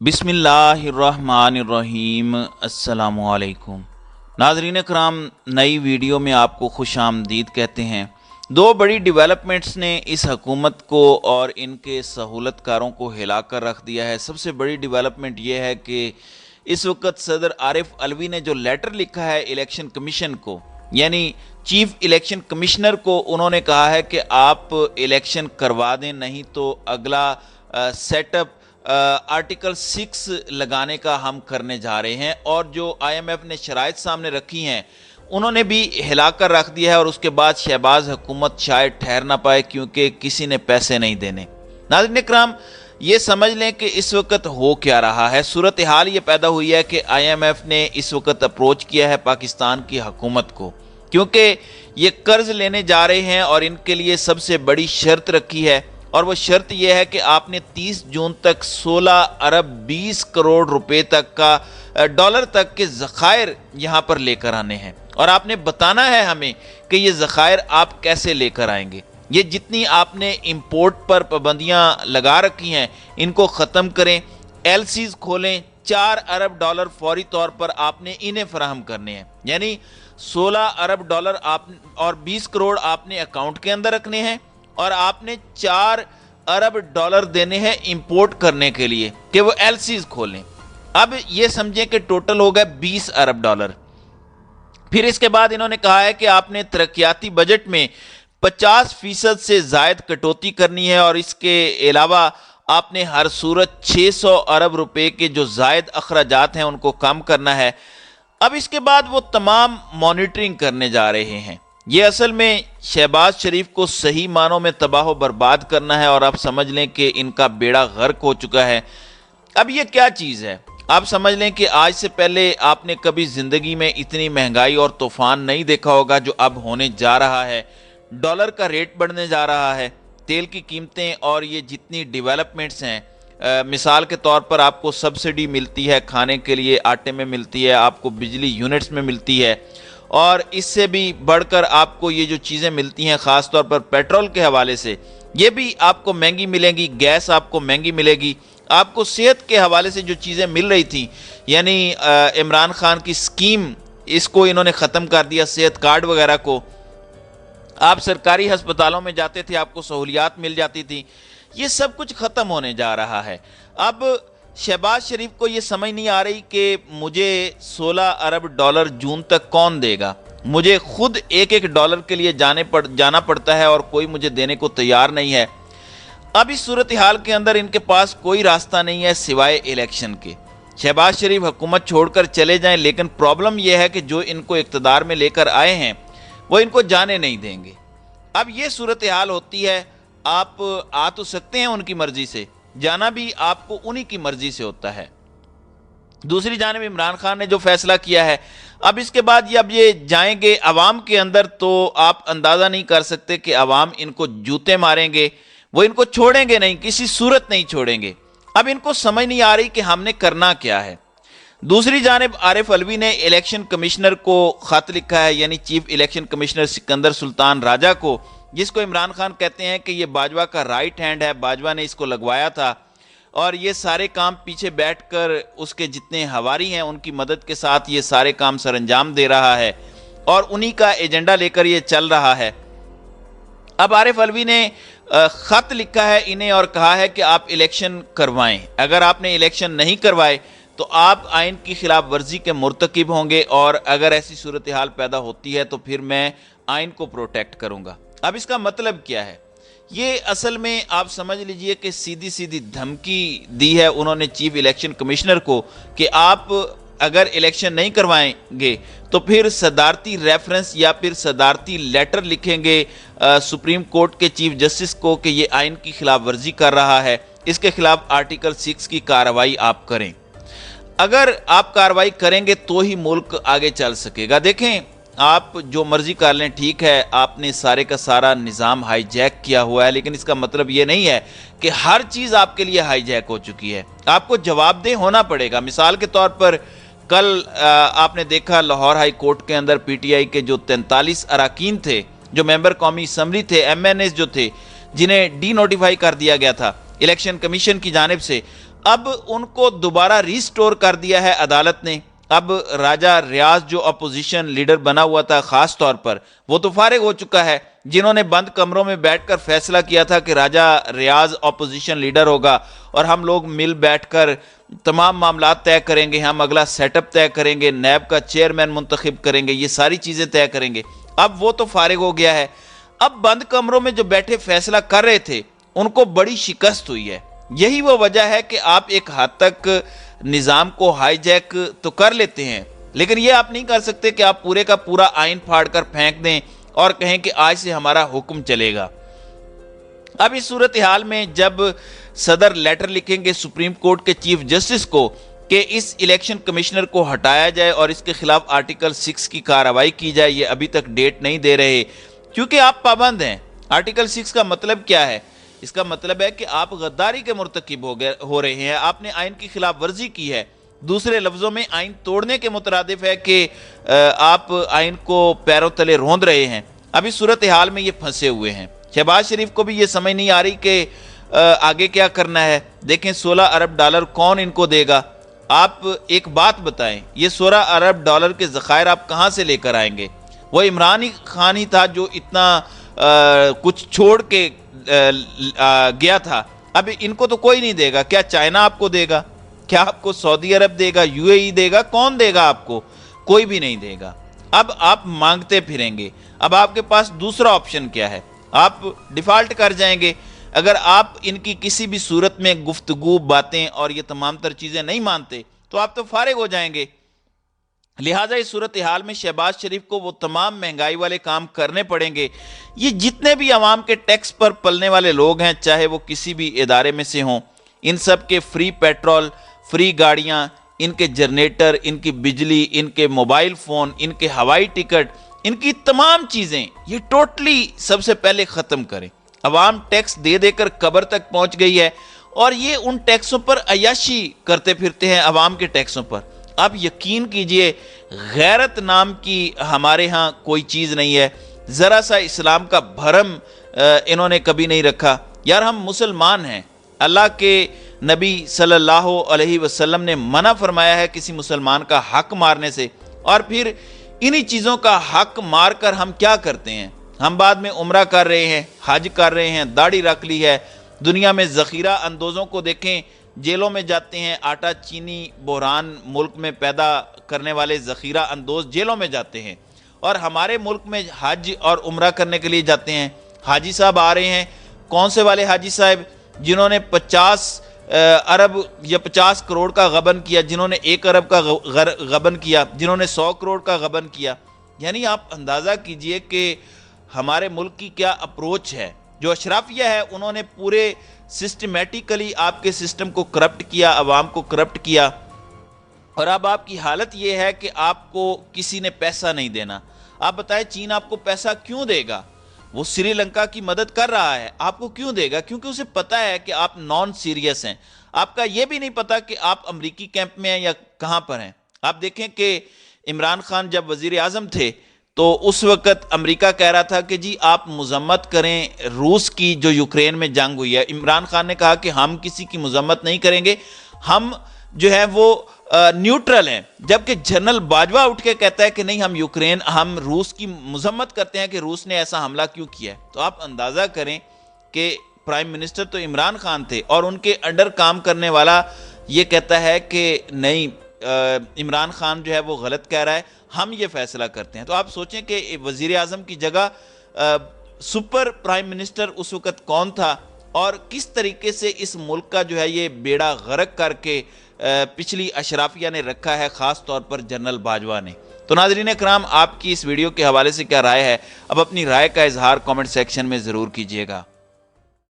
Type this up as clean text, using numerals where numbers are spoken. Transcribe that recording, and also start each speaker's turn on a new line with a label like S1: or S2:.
S1: बिस्मिल्लाहिर्रहमानिर्रहीम। अस्सलामुअलैकुम नाज़रीन कराम, नई वीडियो में आपको खुश आमदीद कहते हैं। दो बड़ी डेवलपमेंट्स ने इस हकूमत को और इनके सहूलतकारों को हिला कर रख दिया है। सबसे बड़ी डेवलपमेंट ये है कि इस वक्त सदर आरिफ अलवी ने जो लेटर लिखा है इलेक्शन कमीशन को, यानी चीफ इलेक्शन कमिश्नर को, उन्होंने कहा है कि आप इलेक्शन करवा दें, नहीं तो अगला सेटअप आर्टिकल 6 लगाने का हम करने जा रहे हैं। और जो IMF ने शराइत सामने रखी हैं उन्होंने भी हिलाकर रख दिया है। और उसके बाद शहबाज हुकूमत शायद ठहर ना पाए क्योंकि किसी ने पैसे नहीं देने। नाज़रीन इकराम, ये समझ लें कि इस वक्त हो क्या रहा है। सूरत हाल ये पैदा हुई है कि IMF ने इस वक्त अप्रोच किया है पाकिस्तान की हुकूमत को, क्योंकि ये कर्ज लेने जा रहे हैं और इनके लिए सबसे बड़ी शर्त रखी है। और वो शर्त यह है कि आपने 30 जून तक 16 अरब 20 करोड़ रुपए तक का डॉलर तक के ज़खायर यहाँ पर लेकर आने हैं। और आपने बताना है हमें कि ये ज़खायर आप कैसे लेकर आएंगे। ये जितनी आपने इंपोर्ट पर पाबंदियाँ लगा रखी हैं इनको ख़त्म करें, LCs खोलें। 4 अरब डॉलर फौरी तौर पर आपने इन्हें फराहम करने हैं, यानी 16 अरब डॉलर आप और 20 करोड़ आपने अकाउंट के अंदर रखने हैं और आपने 4 अरब डॉलर देने हैं इंपोर्ट करने के लिए कि वो LCs खोलें। अब ये समझें कि टोटल हो गया 20 अरब डॉलर। फिर इसके बाद इन्होंने कहा है कि आपने तरक्याती बजट में 50% से जायद कटौती करनी है और इसके अलावा आपने हर सूरत 600 अरब रुपए के जो जायद अखराजात हैं उनको कम करना है। अब इसके बाद वो तमाम मॉनिटरिंग करने जा रहे हैं। ये असल में शहबाज शरीफ को सही मानों में तबाह बर्बाद करना है और आप समझ लें कि इनका बेड़ा गर्क हो चुका है। अब ये क्या चीज़ है, आप समझ लें कि आज से पहले आपने कभी ज़िंदगी में इतनी महंगाई और तूफान नहीं देखा होगा जो अब होने जा रहा है। डॉलर का रेट बढ़ने जा रहा है, तेल की कीमतें और ये जितनी डेवलपमेंट्स हैं, मिसाल के तौर पर आपको सब्सिडी मिलती है खाने के लिए, आटे में मिलती है, आपको बिजली यूनिट्स में मिलती है, और इससे भी बढ़कर आपको ये जो चीज़ें मिलती हैं ख़ास तौर पर पेट्रोल के हवाले से, ये भी आपको महंगी मिलेंगी। गैस आपको महंगी मिलेगी। आपको सेहत के हवाले से जो चीज़ें मिल रही थी, यानी इमरान खान की स्कीम, इसको इन्होंने ख़त्म कर दिया। सेहत कार्ड वगैरह को, आप सरकारी हस्पतालों में जाते थे आपको सहूलियात मिल जाती थी, ये सब कुछ ख़त्म होने जा रहा है। अब शहबाज शरीफ को ये समझ नहीं आ रही कि मुझे 16 अरब डॉलर जून तक कौन देगा। मुझे खुद एक एक डॉलर के लिए जाना पड़ता है और कोई मुझे देने को तैयार नहीं है। अब इस सूरत हाल के अंदर इनके पास कोई रास्ता नहीं है सिवाय इलेक्शन के। शहबाज शरीफ हुकूमत छोड़कर चले जाएं, लेकिन प्रॉब्लम यह है कि जो इनको इक़्तिदार में लेकर आए हैं वो इनको जाने नहीं देंगे। अब ये सूरत हाल होती है। आप आ तो सकते हैं उनकी मर्जी से, जाना भी आपको उन्हीं की मर्जी से होता है। दूसरी जानिब इमरान खान ने जो फैसला किया है, अब इसके बाद अब ये जाएंगे अवाम के अंदर, तो आप अंदाज़ा नहीं कर सकते कि अवाम इनको जूते मारेंगे। वो इनको छोड़ेंगे नहीं, किसी सूरत नहीं छोड़ेंगे। अब इनको समझ नहीं आ रही कि हमने करना क्या है। दूसरी जानिब आरिफ अलवी ने इलेक्शन कमिश्नर को ख़त लिखा है, यानी chief election commissioner Sikandar Sultan Raja को, जिसको इमरान खान कहते हैं कि ये बाजवा का राइट हैंड है, बाजवा ने इसको लगवाया था और ये सारे काम पीछे बैठकर उसके जितने हवारी हैं उनकी मदद के साथ ये सारे काम सर अंजाम दे रहा है और उन्हीं का एजेंडा लेकर ये चल रहा है। अब आरिफ अलवी ने ख़त लिखा है इन्हें और कहा है कि आप इलेक्शन करवाएं। अगर आपने इलेक्शन नहीं करवाए तो आप आइन की खिलाफ वर्जी के मुर्तकिब होंगे और अगर ऐसी सूरत हाल पैदा होती है तो फिर मैं आइन को प्रोटेक्ट करूँगा। अब इसका मतलब क्या है, ये असल में आप समझ लीजिए कि सीधी सीधी धमकी दी है उन्होंने चीफ इलेक्शन कमिश्नर को कि आप अगर इलेक्शन नहीं करवाएंगे तो फिर सदारती रेफरेंस या फिर सदारती लेटर लिखेंगे सुप्रीम कोर्ट के चीफ जस्टिस को कि ये आइन की खिलाफ वर्जी कर रहा है, इसके खिलाफ आर्टिकल 6 की कार्रवाई आप करें। अगर आप कार्रवाई करेंगे तो ही मुल्क आगे चल सकेगा। देखें, आप जो मर्जी कर लें, ठीक है, आपने सारे का सारा निज़ाम हाईजैक किया हुआ है, लेकिन इसका मतलब ये नहीं है कि हर चीज़ आपके लिए हाईजैक हो चुकी है। आपको जवाबदेह होना पड़ेगा। मिसाल के तौर पर कल आपने देखा लाहौर हाई कोर्ट के अंदर PTI के जो 43 अरकान थे, जो मेंबर कौमी असम्बली थे, MNAs जो थे, जिन्हें डी नोटिफाई कर दिया गया था इलेक्शन कमीशन की जानिब से, اب ان کو دوبارہ ریسٹور کر دیا ہے عدالت نے۔ اب راجہ ریاض جو اپوزیشن لیڈر بنا ہوا تھا خاص طور پر، وہ تو فارغ ہو چکا ہے۔ جنہوں نے بند کمروں میں بیٹھ کر فیصلہ کیا تھا کہ راجہ ریاض اپوزیشن لیڈر ہوگا اور ہم لوگ مل بیٹھ کر تمام معاملات طے کریں گے، ہم اگلا سیٹ اپ طے کریں گے، نیب کا چیئرمین منتخب کریں گے، یہ ساری چیزیں طے کریں گے، اب وہ تو فارغ ہو گیا ہے۔ اب بند کمروں میں جو بیٹھے فیصلہ کر رہے تھے ان کو بڑی شکست ہوئی ہے۔ یہی وہ وجہ ہے کہ آپ ایک حد تک نظام کو ہائی جیک تو کر لیتے ہیں، لیکن یہ آپ نہیں کر سکتے کہ آپ پورے کا پورا آئین پھاڑ کر پھینک دیں اور کہیں کہ آج سے ہمارا حکم چلے گا۔ اب اس صورتحال میں جب صدر لیٹر لکھیں گے سپریم کورٹ کے چیف جسٹس کو کہ اس الیکشن کمشنر کو ہٹایا جائے اور اس کے خلاف آرٹیکل 6 کی کارروائی کی جائے، یہ ابھی تک ڈیٹ نہیں دے رہے کیونکہ آپ پابند ہیں۔ آرٹیکل 6 کا مطلب کیا ہے؟ اس کا مطلب ہے کہ آپ غداری کے مرتکب ہو رہے ہیں، آپ نے آئین کی خلاف ورزی کی ہے۔ دوسرے لفظوں میں آئین توڑنے کے مترادف ہے کہ آپ آئین کو پیروں تلے روند رہے ہیں۔ اب اس صورتحال میں یہ پھنسے ہوئے ہیں۔ شہباز شریف کو بھی یہ سمجھ نہیں آ رہی کہ آگے کیا کرنا ہے۔ دیکھیں 16 ارب ڈالر کون ان کو دے گا؟ آپ ایک بات بتائیں، یہ 16 ارب ڈالر کے ذخائر آپ کہاں سے لے کر آئیں گے؟ وہ عمران خان ہی تھا جو اتنا کچھ چھوڑ کے گیا تھا۔ اب ان کو تو کوئی نہیں دے گا۔ کیا چائنا آپ کو دے گا؟ کیا آپ کو سعودی عرب دے گا؟ یو اے ای دے گا؟ کون دے گا آپ کو؟ کوئی بھی نہیں دے گا۔ اب آپ مانگتے پھریں گے۔ اب آپ کے پاس دوسرا آپشن کیا ہے؟ آپ ڈیفالٹ کر جائیں گے۔ اگر آپ ان کی کسی بھی صورت میں گفتگو، باتیں اور یہ تمام تر چیزیں نہیں مانتے تو آپ تو فارغ ہو جائیں گے۔ لہٰذا اس صورتحال میں شہباز شریف کو وہ تمام مہنگائی والے کام کرنے پڑیں گے۔ یہ جتنے بھی عوام کے ٹیکس پر پلنے والے لوگ ہیں، چاہے وہ کسی بھی ادارے میں سے ہوں، ان سب کے فری پیٹرول، فری گاڑیاں، ان کے جنریٹر، ان کی بجلی، ان کے موبائل فون، ان کے ہوائی ٹکٹ، ان کی تمام چیزیں یہ ٹوٹلی سب سے پہلے ختم کریں۔ عوام ٹیکس دے دے کر قبر تک پہنچ گئی ہے اور یہ ان ٹیکسوں پر عیاشی کرتے پھرتے ہیں، عوام کے ٹیکسوں پر۔ آپ یقین کیجئے غیرت نام کی ہمارے ہاں کوئی چیز نہیں ہے، ذرا سا اسلام کا بھرم انہوں نے کبھی نہیں رکھا۔ یار ہم مسلمان ہیں، اللہ کے نبی صلی اللہ علیہ وسلم نے منع فرمایا ہے کسی مسلمان کا حق مارنے سے، اور پھر انہی چیزوں کا حق مار کر ہم کیا کرتے ہیں؟ ہم بعد میں عمرہ کر رہے ہیں، حج کر رہے ہیں، داڑھی رکھ لی ہے۔ دنیا میں ذخیرہ اندوزوں کو دیکھیں، جیلوں میں جاتے ہیں، آٹا چینی بحران ملک میں پیدا کرنے والے ذخیرہ اندوز جیلوں میں جاتے ہیں، اور ہمارے ملک میں حج اور عمرہ کرنے کے لیے جاتے ہیں۔ حاجی صاحب آ رہے ہیں، کون سے والے حاجی صاحب؟ جنہوں نے 50 ارب یا 50 کروڑ کا غبن کیا، جنہوں نے 1 ارب کا غبن کیا، جنہوں نے 100 کروڑ کا غبن کیا۔ یعنی آپ اندازہ کیجئے کہ ہمارے ملک کی کیا اپروچ ہے۔ جو اشرافیہ ہے انہوں نے پورے سسٹمیٹیکلی آپ کے سسٹم کو کرپٹ کیا، عوام کو کرپٹ کیا، اور اب آپ کی حالت یہ ہے کہ آپ کو کسی نے پیسہ نہیں دینا۔ آپ بتائیں چین آپ کو پیسہ کیوں دے گا؟ وہ سری لنکا کی مدد کر رہا ہے، آپ کو کیوں دے گا؟ کیونکہ اسے پتا ہے کہ آپ نان سیریس ہیں۔ آپ کا یہ بھی نہیں پتا کہ آپ امریکی کیمپ میں ہیں یا کہاں پر ہیں۔ آپ دیکھیں کہ عمران خان جب وزیر اعظم تھے تو اس وقت امریکہ کہہ رہا تھا کہ جی آپ مذمت کریں روس کی جو یوکرین میں جنگ ہوئی ہے۔ عمران خان نے کہا کہ ہم کسی کی مذمت نہیں کریں گے، ہم جو ہے وہ نیوٹرل ہیں، جبکہ جنرل باجوہ اٹھ کے کہتا ہے کہ نہیں ہم روس کی مذمت کرتے ہیں کہ روس نے ایسا حملہ کیوں کیا ہے۔ تو آپ اندازہ کریں کہ پرائم منسٹر تو عمران خان تھے اور ان کے انڈر کام کرنے والا یہ کہتا ہے کہ نہیں عمران خان جو ہے وہ غلط کہہ رہا ہے، ہم یہ فیصلہ کرتے ہیں۔ تو آپ سوچیں کہ وزیر اعظم کی جگہ سپر پرائم منسٹر اس وقت کون تھا، اور کس طریقے سے اس ملک کا جو ہے یہ بیڑا غرق کر کے پچھلی اشرافیہ نے رکھا ہے، خاص طور پر جنرل باجوہ نے۔ تو ناظرین کرام، آپ کی اس ویڈیو کے حوالے سے کیا رائے ہے؟ اب اپنی رائے کا اظہار کامنٹ سیکشن میں ضرور کیجیے گا۔